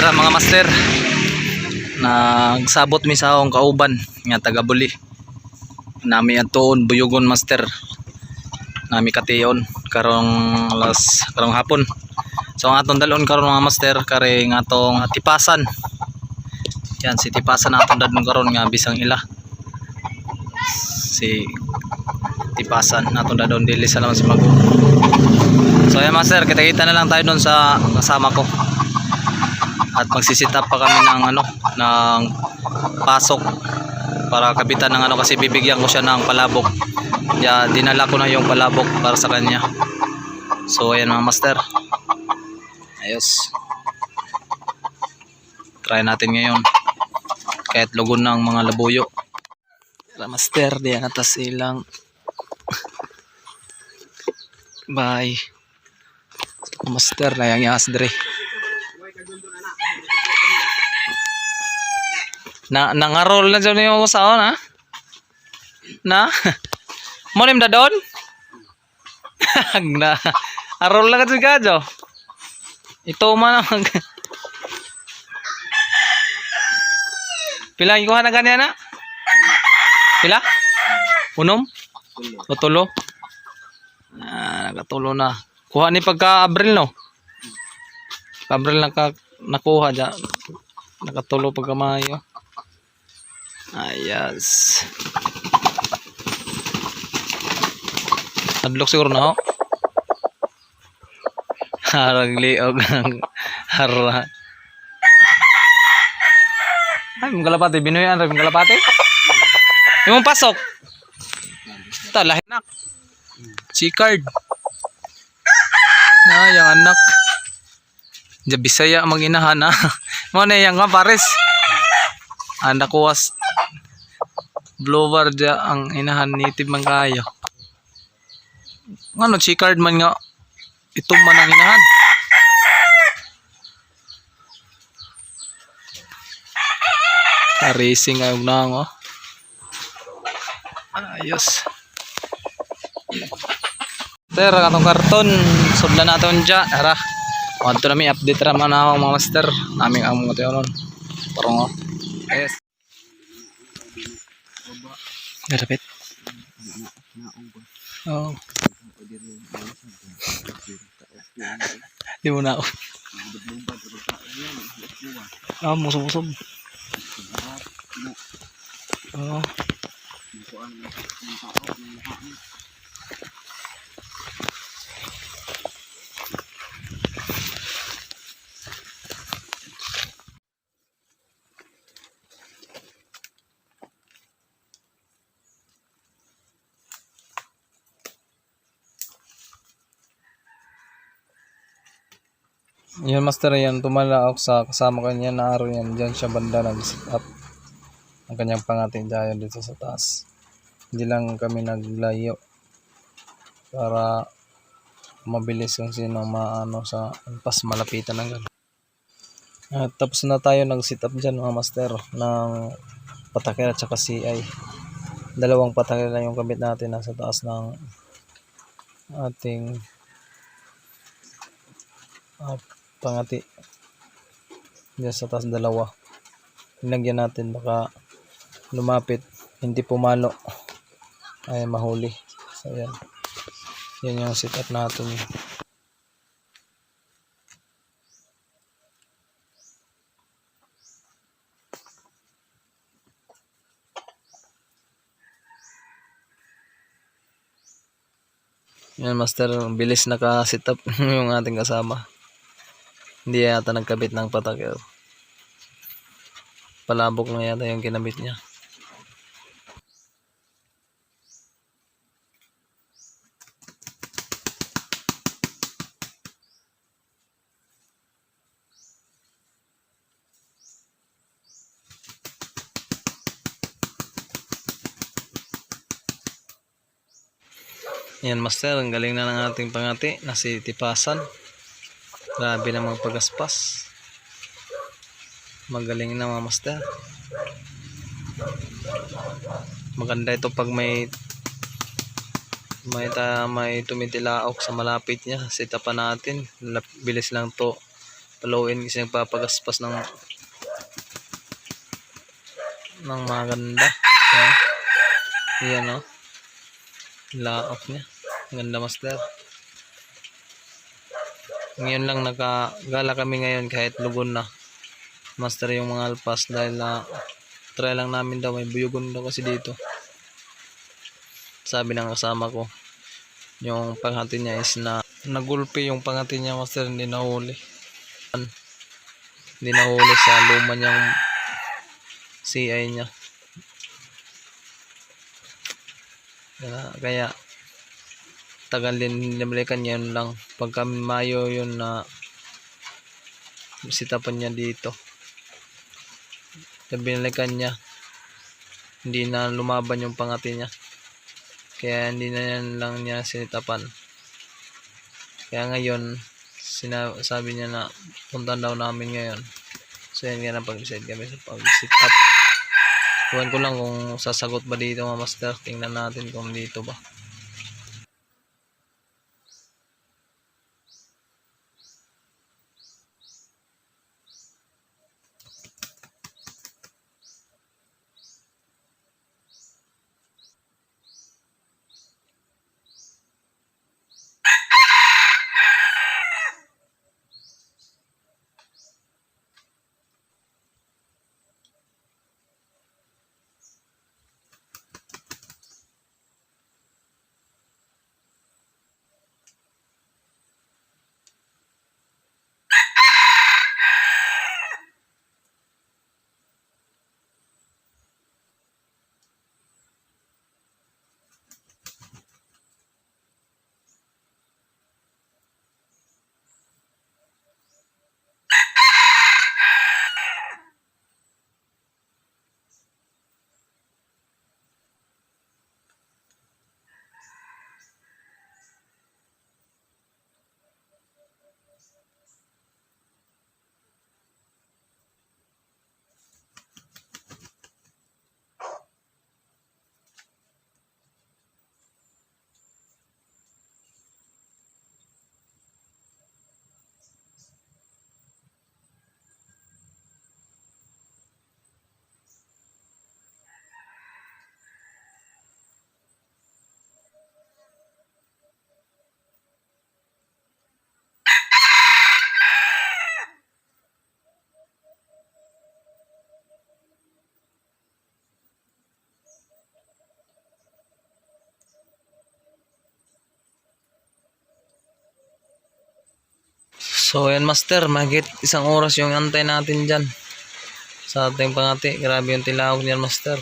Tara mga master, nagsabot mi sa akong kauban nga taga Buli. Nami atuon buyugon master. Nami kation karong hapon. So ang atong dalon karon mga master kare nga atong tipasan. Yan si tipasan atong dadon karon nga bisang ila. Si tipasan natong dadon dili sa laman si Mago. So ayan master, kita-kita na lang tayo doon sa kasama ko. At magsisit up pa kami ng ng pasok para kabitan ng kasi bibigyan ko siya ng palabok. Yeah, dinala ko na yung palabok para sa kanya. So ayan mga master. Ayos. Try natin ngayon. Kahit lugon ng mga labuyo. Tara master, diyan atas ilang. Bye. Master na yang asdre. Nangarol na dyan yung usaon ha? Na? Molim da doon? Na arol na ka dyan ka dyan. Ito man ang pila ikuha na ganyan na? Pila? Unom? O tulo? Nakatulo na. Kuha ni pagka-Abril no? Abril nakuha dyan. Nakatulo pagka Mayo. Ayas. Adlok siguro na ho. Harang liog ng hara. Ay, mong kalapati. Binuyan rin mong kalapati. Yung pasok. Ito, lahi nak. C-card. Yung anak. Diyan Bisaya mag-inahan ha. Muna yung nga pares. Anak kuwas. Blower dyan ang inahan native man kayo. Ano, C-card man nga. Ito man ang inahan. Racing ayong na oh. Ayos. Tara katong karton. Subla natin dyan. Tara. Wanto namin update raman ako mga master. Naming ang mga tayo nun. Parang oh. Yes. Garapit. Oh. Di mo na ako. Musob-musob. Oh. Yan master, yan tumalaok sa kasama kanya na araw yan. Diyan siya banda nag-sit up ang kanyang pangating dyan dito sa taas. Hindi lang kami naglayo para mabilis yung sino maano sa pas malapitan ng gano'n. At tapos na tayo nag-sit up dyan mga master ng patakil at saka CI. Dalawang patakil na yung kabit natin nasa taas ng ating pangati. Diyan sa taas dalawa. Hinagyan natin baka lumapit, hindi pumalo ay mahuli. So yan. Yan yung sit up natin. Yan master, bilis naka-sit up yung ating kasama. Hindi yata nagkabit ng patakil. Palabok lang yata yung kinabit niya. Yan master, ang galing na ng ating pangati na si Tipasan. Grabe na mga pagaspas. Magaling na mga master. Maganda ito pag may may tumitilaok sa malapit niya. Sitapan natin, bilis lang to paluin kasi nagpapagaspas ng maganda. Yan o. Laok niya. Ganda master. Ngayon lang nakagala kami ngayon kahit lugon na. Master yung mga alpas dahil try lang namin daw, may buyugon daw kasi dito. Sabi ng kasama ko, yung panghati niya is nagulpi yung panghati niya master, hindi nahuli. Hindi nahuli sa luma niyang CI niya. Kaya tagal din nabalikan yun lang. Pagka Mayo yun na sitapan niya dito. Binalikan niya, hindi na lumaban yung pangati niya. Kaya hindi na yan lang niya sinitapan. Kaya ngayon, sabi niya na puntan daw namin ngayon. So yan nga na pag-decide kami sa pag-sit up. Tuwan ko lang kung sasagot ba dito mga master. Tingnan natin kung dito ba. So yan master, mahigit isang oras yung antay natin dyan sa ating pangati. Grabe yung tilawag niyan master.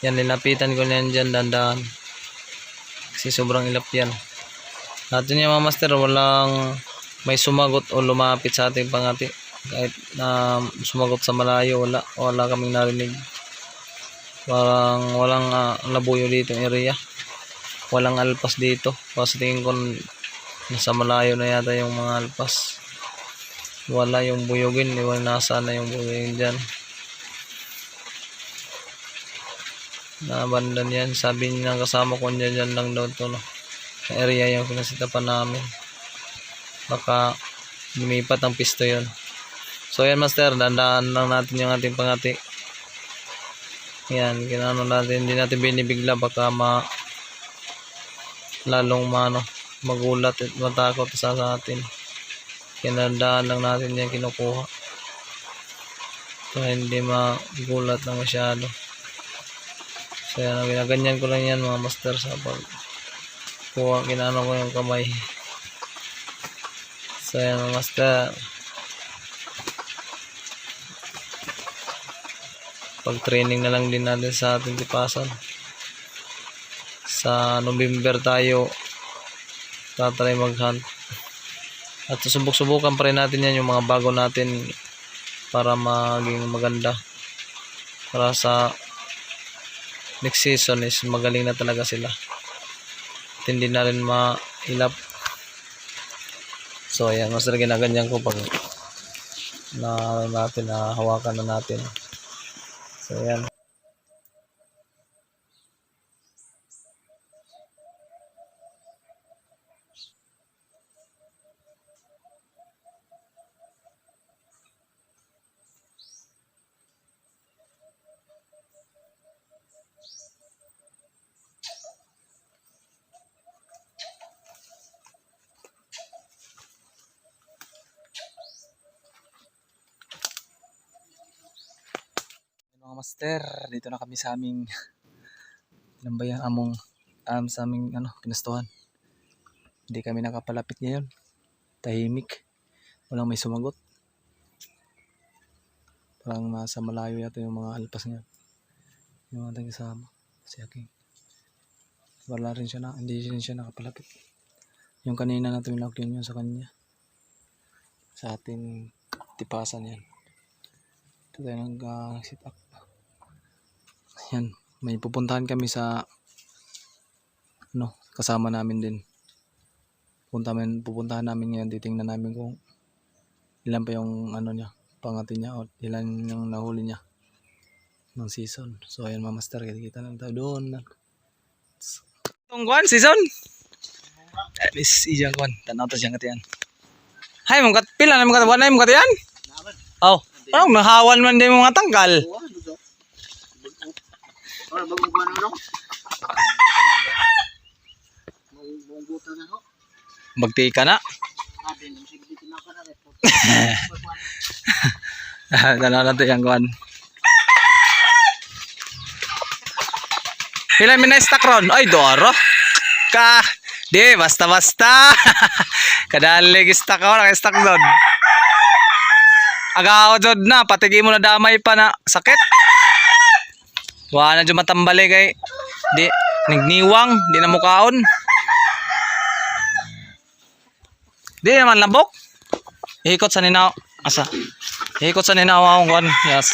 Yan, nilapitan ko niyan dyan dandan kasi sobrang ilap yan. Natin yung mga master, walang may sumagot o lumapit sa ating pangati. Kahit na sumagot sa malayo, wala kaming narinig. Parang walang labuyo dito yung area. Walang alpas dito. Kasi tingin ko nasa malayo na yata yung mga alpas. Wala yung buyugin. Iwan nasa na yung buyugin dyan. Nabandan yan. Sabi niya kasama ko dyan lang daw to, no? Sa area yung pinasitapan namin. Baka lumipat ang pisto yun. So yan master, dandaan lang natin yung ating pangati. Yan, kinano natin. Hindi natin binibigla. Baka lalong magulat at matakot sa atin. Kinandaan lang natin yan kinukuha. So hindi magulat na masyado. So yan, ginaganyan ko lang yan mga master sa pagkuha. Kinano ko yung kamay. So yan mga master. Pag training na lang din natin sa ating tipasan. Sa November tayo tatry mag-hunt. At subok-subukan pa rin natin yan yung mga bago natin para maging maganda. Para sa next season is magaling na talaga sila. At hindi na rin mailap. So ayan, mas ginaganyan ko pag hawakan na natin. So ayan. Mga master, dito na kami sa aming ilan ba yan? Sa aming pinastuhan. Hindi kami nakapalapit ngayon. Tahimik. Walang may sumagot. Parang nasa malayo yata yung mga alpas niya. Yung mga tayong kasama. Si Aking. Wala rin siya hindi rin siya nakapalapit. Yung kanina na tumilak yun sa kanya. Sa ating tipasan yan. Ito tayo nag-sit up. Yan. May pupuntahan kami sa kasama namin din. Pupuntahan namin ngayon. Titingnan namin kung ilan pa yung niya, pangatin niya o ilan yung nahuli niya ng season. So ayan mga master, kita lang tayo doon. Tungguan season? Miss ijang kuan, tanaw to siyang katiyan. Hay mong pila na mong katiyan, mong katiyan? Oh, parang nahawan man din mga tanggal. Bagti ka na. Tanaw na to yung kuan. Pila min na stock ron? Ay, doro. Di, basta-basta. Kadalig stock ako, naka-stock doon. Aga ako doon na, patigi mo na damay pa na sakit. Wala na dyan matambali kay. Di, nagniwang, di na mukaon. Di naman labok. Ihikot sa ninaw. Asa? Ihikot sa ninaw akong kuhan. Yes.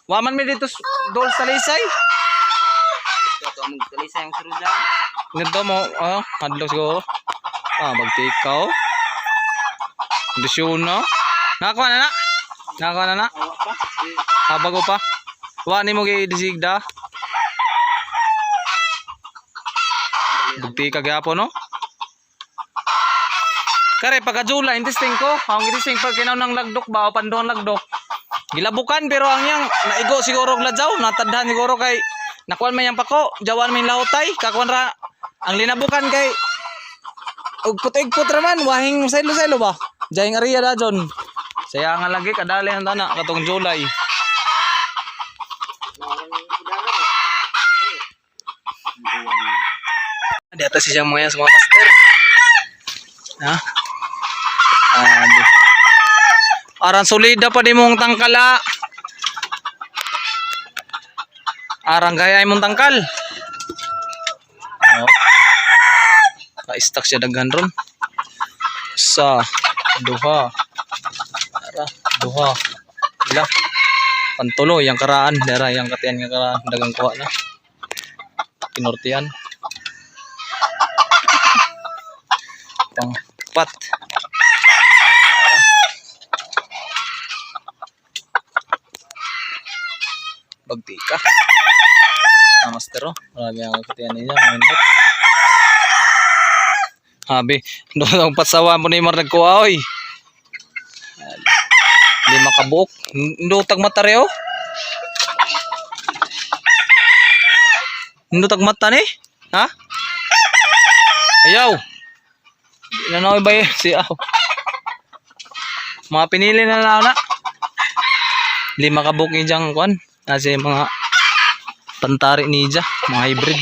Waman mi dito dol sa lisay. Dito mo sa lisay ang suruda. Dito mo, hadlo siguro. Magtikaw. Kondisyon na. Nakakuha na na. Nakakuha na na. Bago pa. Wa ni mo gi-desigda. Magtika gyapon no. Kare pagka-July intesting ko. Ang intesting pag kinaw ng lagdok ba o panduang lagdok. Gilabukan pero ang yang naigo siguro og ladyaw, natadhan siguro kay nakuan man yang pako, jawan man lahutay, kakuan ra ang linabukan kay ug putig-put ra man wahing saylo-saylo ba. Jayeng area da jon. Saya nga lagi kadali ang tana katong July. Di atas siyang mga semua master. Ha? Aran solida pa di mong tangkala. Arang gaya mong tangkal. Ka-stack siya daghan ron. Sa duha. Duha. Ila. Pantulo yang karaan, dara yang katian nga karaan dagang kuha na. Pinortian. Pang-pat. Bagtika. Master marami ang katiyan niya. Habi, doon ang patsawa mo ni Mar nagkuha oy. Hindi makabuok. Ndutag mata reo. Ndutag mata ni? Ha? Ayaw. Nanoy ba si aw? Mga pinili na na. Hindi makabuok ni diyang kuan. Kasi mga pantari ninja, mga hybrid.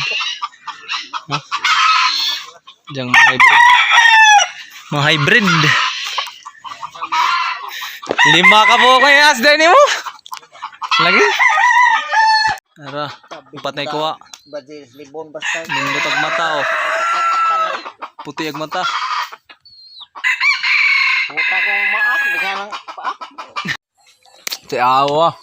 Diyan mga hybrid. Mga hybrid. 5 ka po kay asda ni mo. Lagi. Ara, upat na ikuha. Nindot ag mata oh. Puti ag mata. Puta ko maak, bigyan ng paak. Ti awa.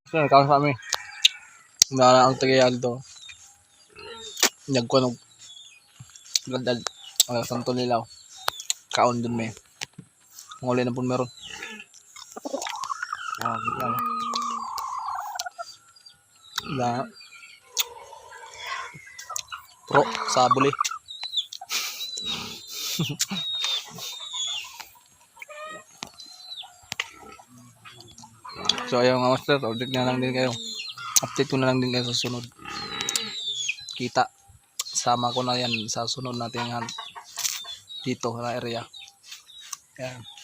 So nagkakas kami. Nara ang tagayal to. Nagkuha ng gandal. Santo Nilaw. Kaon dun may. Nguli na po meron. Pro sabuli. So ayun mga master, update na lang din kayo. Update ko na lang din kayo sa sunod. Kita. Sama ko na yan sa sunod natin hunt. dito na area. Yan.